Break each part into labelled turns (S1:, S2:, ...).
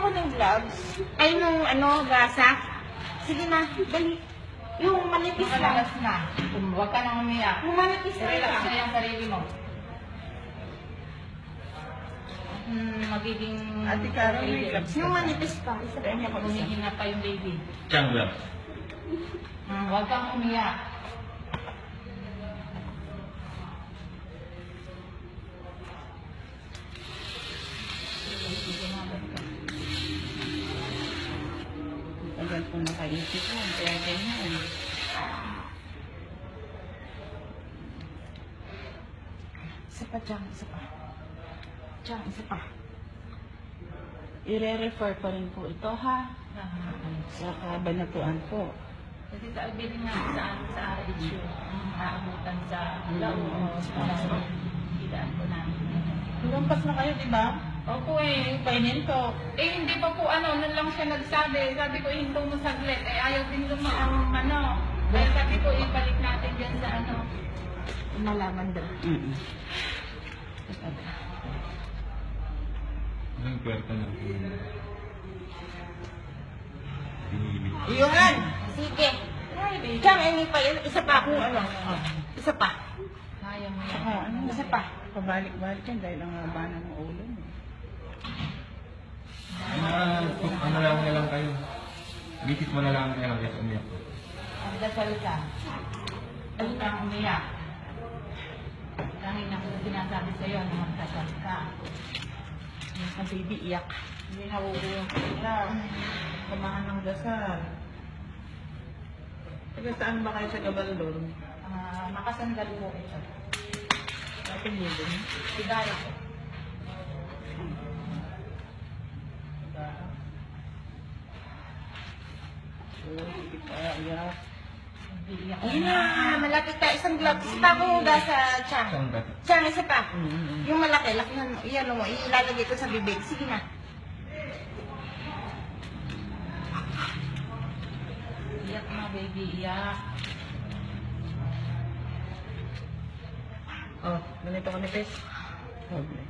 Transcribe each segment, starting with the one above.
S1: ako ng gloves. Ay, nung ano, gasa. Sige na, dali. Yung manipis lang.
S2: Malagas na. Huwag ka nang umiyak.
S1: Yung manipis na
S2: Relax
S1: lang.
S2: na yung sarili mo. Magiging...
S3: Ate Carol, may gloves
S1: Yung manipis pa. Isa pa niya pag
S2: Humihinga pa yung baby.
S4: Siyang lang.
S2: Huwag kang umiyak.
S3: Tagal po nakaisip mo, kaya ganyan.
S1: Isa pa, Chang. Isa pa. Chang, isa pa.
S3: I-refer pa rin po ito ha, sa kabanatuan po.
S2: Kasi sabi nga sa issue, aabutan sa law o sa ilaan po namin.
S3: Lumpas na kayo, di ba?
S2: Opo eh.
S3: Painin ko.
S2: Eh hindi pa po nun lang siya nagsabi. Sabi ko, hinto mo saglit. Eh ayaw din lumaang Kaya sabi ko, ibalik natin dyan sa
S1: Malaman daw.
S4: Ang kwerta na. Pinili.
S1: Yun! Sige. Chang, ini pa. Isa pa kung ano. Isa pa.
S2: Kaya mo yan.
S3: Saka, ano,
S1: Isa pa.
S3: pabalik-balik yan dahil ang haba ng ulo mo.
S4: Ano lang na lang kayo. Bisit mo na lang kayo. Yes, umiyak.
S2: Magdasal ka. Huwag kang umiyak. Dahil na kung sinasabi sa'yo na magdasal ka.
S1: Ang baby iyak.
S3: Hindi na uuwi sila. Samahan ng dasal. Taga saan ba kayo sa Gabaldon?
S2: Makasandal mo ito.
S3: Sa Tumulong.
S2: Sigaya ko.
S3: Hindi pa iyak.
S2: Iiyak
S1: Ayun na. Malapit ka. Isang gloves. Isa pa kung huga sa Chang.
S4: Siyang dati.
S1: Chang, isa pa. Yung malaki. Laki na. Iyan mo. Ilalagay ko sa bibig. Sige na.
S2: Iyak na baby, iyak.
S3: Oh, ganito ka nipis. Problem.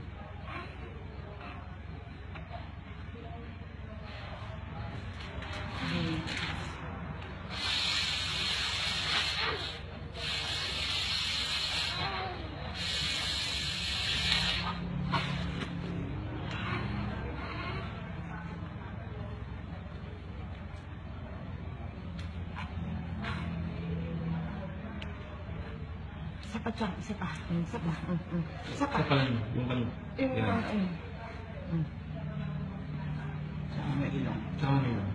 S1: Isa pa, Chang. Isa pa. Isa pa. Isa pa.
S4: Sa kalan, yung kalan.
S1: Yung
S4: Yan.
S3: Saka may ilong.
S4: Tsaka may lang.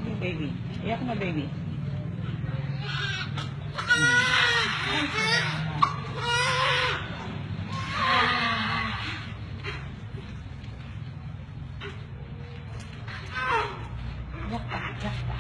S3: Hey, baby. Iyak na, baby.
S1: Iyak pa. Iyak pa.